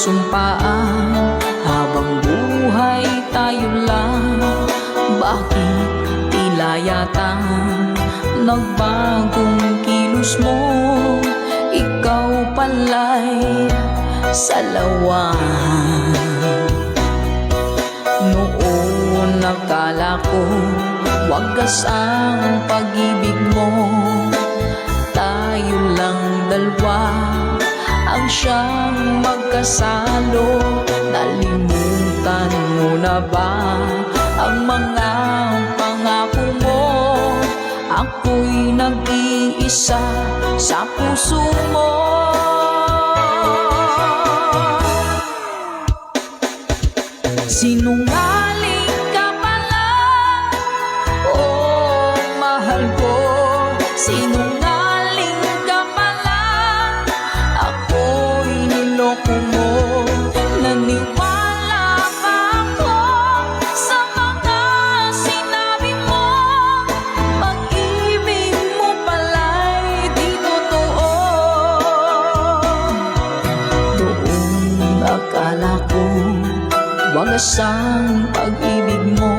sumpaan habang buhay tayo lang. Bakit tila yata nagbagong kilos mo? Ikaw pala'y salawan. Noon nakala ko wagas ang pag-ibig mo. Tayo lang dalawa ang siyang magkasalo. Nalimutan mo na ba ang mga pangako mo? Ako'y nag-iisa sa puso mo. Sinungaling ka pala, oh mahal ko. Sinungaling ka pala, ako'y niloko mo. Naniwala pa ako sa mga sinabi mo. Pag-ibig mo pala'y di totoo. Doon akala ko wagas ang pag-ibig mo.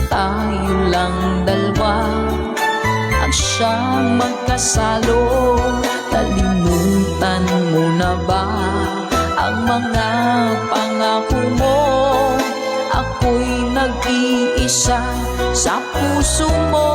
Tayo lang dalawa ang siyang magkasalo. Nalimutan mo na ba ang mga pangako mo? Ako'y nag-iisa sa puso mo.